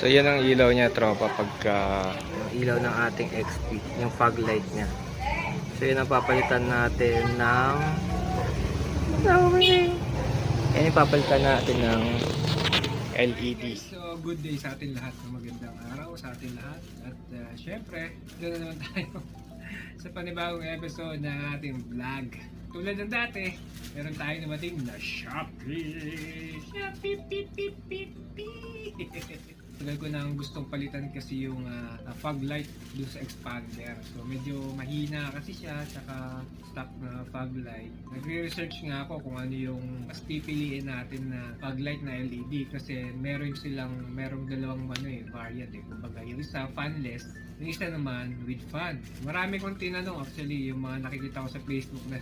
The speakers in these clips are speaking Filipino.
So yan ang ilaw niya, tropa, pagka Yung ilaw ng ating XP, yung fog light niya. So yun ang papalitan natin ng yan yung papalitan natin ng LED. So good day sa atin lahat, magandang araw sa atin lahat. At syempre, doon na naman tayo sa panibagong episode ng ating vlog. Tulad ng dati, meron tayo namating na Shopee. Shopee, pip, pip, pip, pip. Tagal ko nang gustong palitan kasi yung fog light doon sa expander. So medyo mahina kasi siya, saka stock na fog light. Nagre-research nga ako kung ano yung mas pipiliin natin na fog light na LED kasi merong dalawang variant eh. Kumbaga yung isa fanless, yung isa naman with fan. Marami kong tinanong actually, yung mga nakikita ko sa Facebook na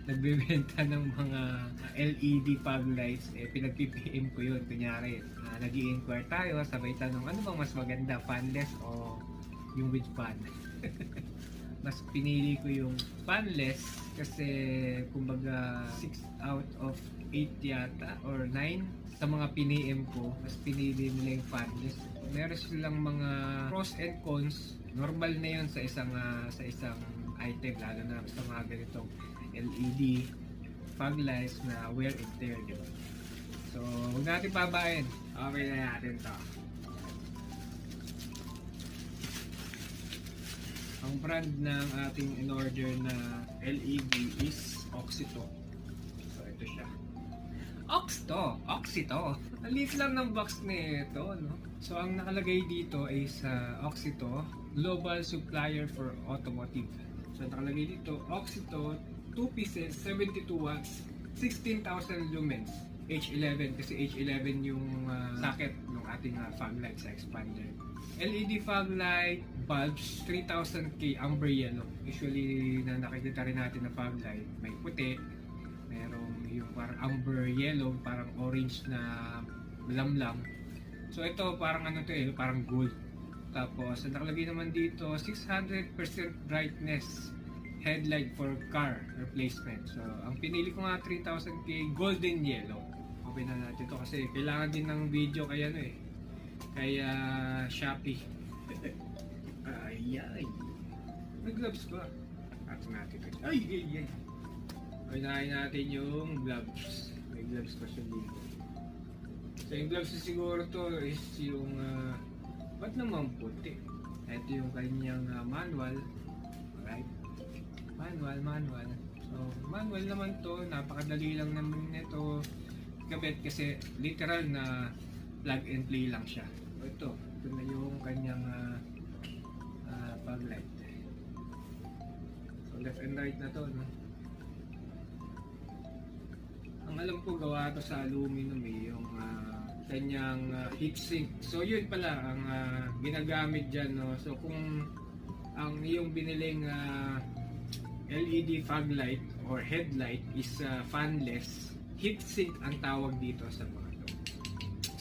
nagbebenta ng mga LED fog lights, pinag-PPM ko yun. Kunyari, nag-i-inquire tayo, sabay tanong, ano bang mas maganda, fanless o yung with fan? Mas pinili ko yung fanless kasi kumbaga 6 out of 8 yata or 9 sa mga piniem ko, mas pinili nila yung fanless. Meron silang mga pros and cons. Normal na yun sa isang item, lalo na sa mga ganitong LED fog lights na wear and tear, diba? So, huwag natin pabain. Okay na natin to. Ang brand ng ating in-order na LED is Oxito. So, ito siya. Oxito. Ang liit lang ng box nito, no? So, ang nakalagay dito is Oxito, Global Supplier for Automotive. So, nakalagay dito, Oxito, 2 pieces, 72 watts, 16,000 lumens. H11 kasi H11 yung socket ng ating fog light sa expander. LED fog light bulbs 3000K amber yellow. Usually na nakikita rin natin na fog light, may puti, merong yung parang amber yellow, parang orange na lamlam. So ito parang parang gold. Tapos nakalagay naman dito 600% brightness headlight for car replacement. So ang pinili ko nga 3000K golden yellow. Okay na natin ito kasi kailangan din ng video kaya kaya Shopee. Ay. May gloves ba? Atin natin ito. Ay. Unahin natin yung gloves. May gloves pa siya dito. So yung gloves siguro to is yung ba't naman puti? Ito yung kanyang manual. Alright? Manual. So manual naman to. Napakadali lang naman nito gabit kasi literal na plug and play lang siya. Ito na yung kanyang fog light. So left and right na to, no? Ang alam ko gawa to sa aluminum yung kanyang heatsink. So yun pala ang ginagamit dyan, no? So kung ang iyong biniling LED fog light or headlight is fanless, heatsink ang tawag dito sa mga to.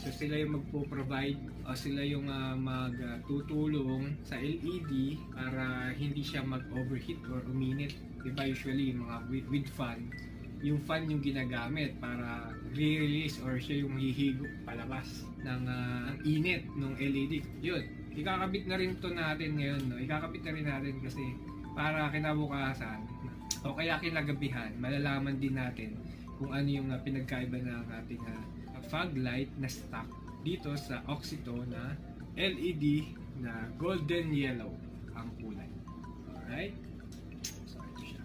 So sila yung magpo-provide o sila yung magtutulong sa LED para hindi siya mag-overheat or uminit. Diba usually mga with fan, yung fan yung ginagamit para re-release or siya yung hihigop palabas ng init ng LED. Yun, ikakabit na rin to natin ngayon, no? Ikakabit na rin natin kasi para kinabukasan o kaya kinagabihan, malalaman din natin kung ano yung pinagkaiba ng ating fog light na stock dito sa Oxito na LED na golden yellow ang kulay. Alright? So ito siya.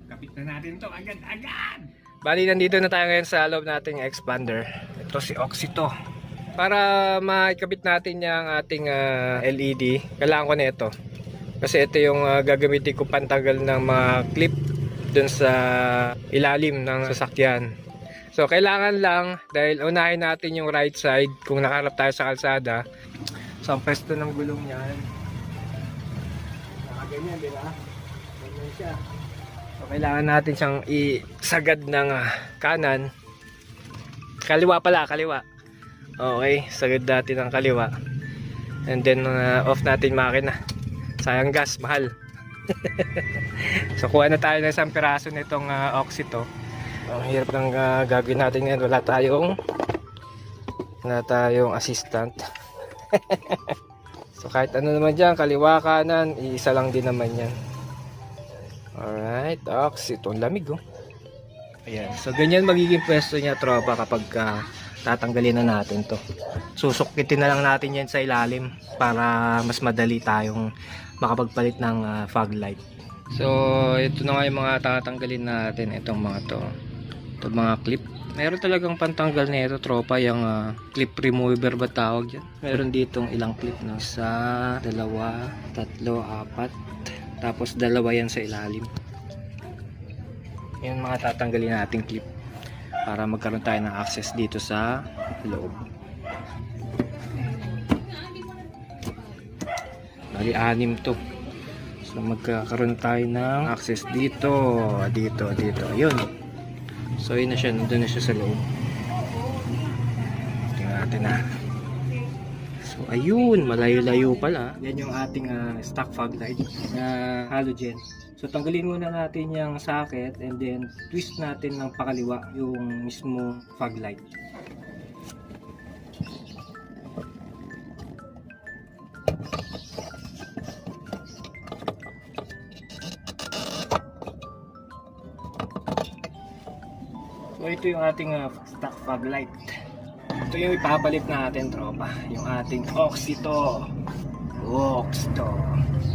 Kapit na natin to agad-agad! Bali, nandito na tayo ngayon sa loob nating expander. Ito si Oxito. Para maikabit natin yung ating LED, kailangan ko na ito. Kasi ito yung gagamitin ko pantagal ng mga clip dun sa ilalim ng sasakyan. So kailangan lang, dahil unahin natin yung right side kung nakaharap tayo sa kalsada. So ang pwesto ng gulong niyan, nakaganyan, di ba? Ganyan siya. So kailangan natin siyang isagad ng kanan. Kaliwa. Okay, sagad natin ng kaliwa. And then off natin makina. Sayang gas, mahal. So kuha na tayo ng isang piraso nitong Oxito. Ang hirap ng gagawin natin ngayon, wala tayong na tayong assistant. So kahit ano naman dyan, kaliwa kanan, iisa lang din naman yan. Alright, ito ang lamig oh. Ayan, so ganyan magiging pwesto niya tropa kapag tatanggalin na natin to. Susukitin na lang natin yan sa ilalim para mas madali tayong makapagpalit ng fog light. So ito na nga yung mga tatanggalin natin, itong mga to. Itong mga clip. Meron talagang pantanggal na ito tropa, yung clip remover ba tawag dyan. Meron ditong ilang clip, no? Isa, dalawa, tatlo, apat. Tapos dalawa yan sa ilalim. Yan mga tatanggalin nating clip para magkaroon tayo ng access dito sa loob. Bali 6 to. So magkakaroon tayo ng access dito, dito. Ayun. So yun na siya, nandun na siya sa loob. Tingnan natin na. So ayun, malayo-layo pala. Yan yung ating stock fog light na halogen. So tanggalin muna natin yung socket and then twist natin ng pakaliwa yung mismo fog light. So ito yung ating stock fog light. Ito yung ipapalit natin tropa, yung ating Oxito.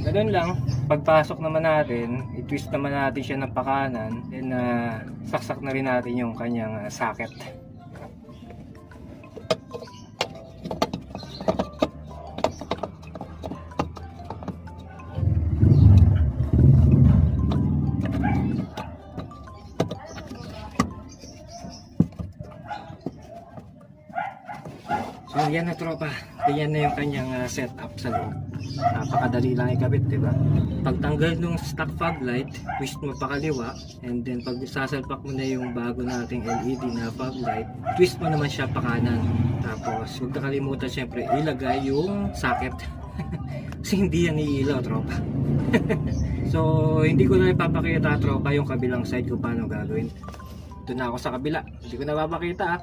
Ganun lang, pagpasok naman natin, i-twist naman natin siya ng pakanan, then saksak na rin natin yung kanyang socket. So yan na tropa, yan na yung kanyang setup sa loob. Napakadali lang ikabit, diba? Pagtanggal ng stock fog light, twist mo pakaliwa, and then pag sasalpak mo na yung bago nating LED na fog light, twist mo naman siya pakanan. Tapos huwag nakalimutan syempre ilagay yung socket. Kasi hindi yan iilaw tropa. So hindi ko na ipapakita tropa yung kabilang side kung paano gagawin. Doon na ako sa kabila, hindi ko na papakita.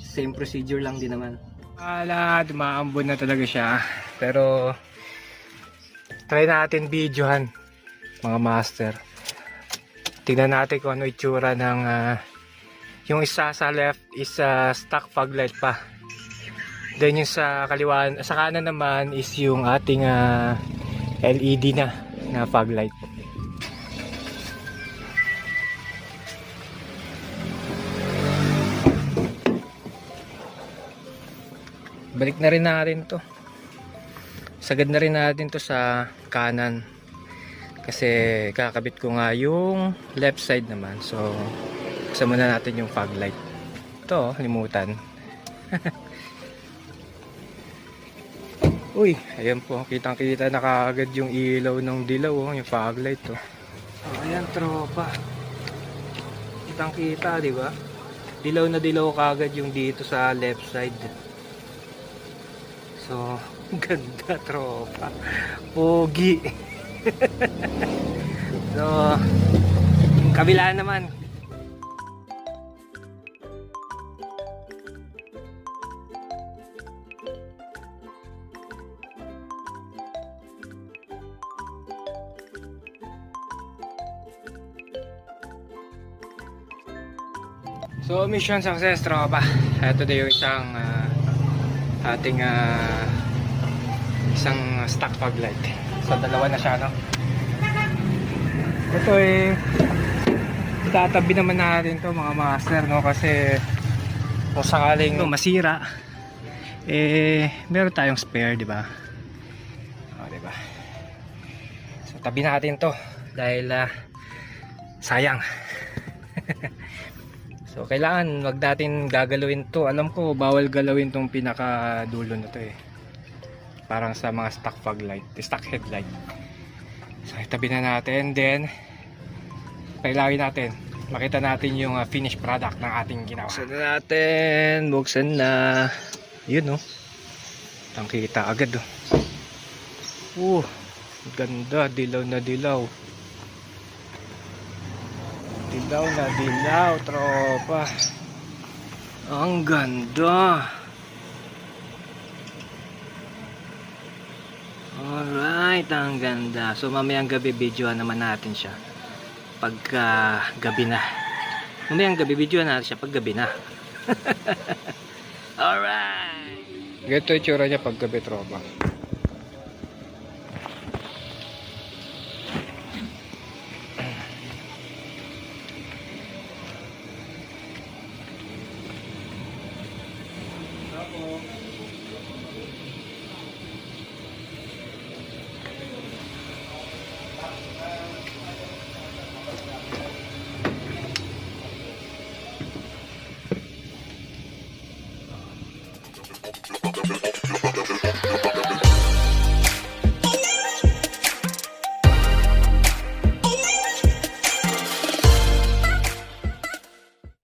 Same procedure lang din naman. Dumaambon na talaga siya. Pero try natin videohan mga master. Tingnan natin kung ano itsura ng yung isa sa left is stock fog light pa. Then yung sa kaliwa, sa kanan naman is yung ating LED na fog light. Balik na rin natin to. Sagad na rin natin to sa kanan. Kasi kakabit ko nga yung left side naman. So, buksan muna natin yung fog light. Ito, limutan. Uy, ayan po. Kitang-kita na kaagad yung ilaw ng dilaw. Yung fog light. Oh. So, ayan tropa. Kitang-kita, di ba? Dilaw na dilaw kaagad yung dito sa left side. So, ganda tropa. Pogi. So, yung kabila naman. So, mission success tropa. Ito na yung isang ating isang stock fog light. So dalawa na siya, no? Ito itatabi naman natin to mga master, no? Kasi kung sakaling masira meron tayong spare, di ba? Di ba? So tabi natin to dahil sayang. So kailangan wag natin gagalawin to. Alam ko bawal galawin tong pinaka dulo na to Parang sa mga stock fog light, stock headlight. So itabi na natin, then pailawin natin. Makita natin yung finished product ng ating ginawa. Buksan na natin, buksan na. Yun no. Tangkita agad ganda, dilaw na dilaw. Dilaw na dilaw, tropa. Ang ganda. ang ganda. So mamayang gabi videoan naman natin siya pagka gabi na. Mamayang gabi videoan natin siya pag gabi na. Alright. Ganito yung tsura niya pag gabi, tropa. Tapos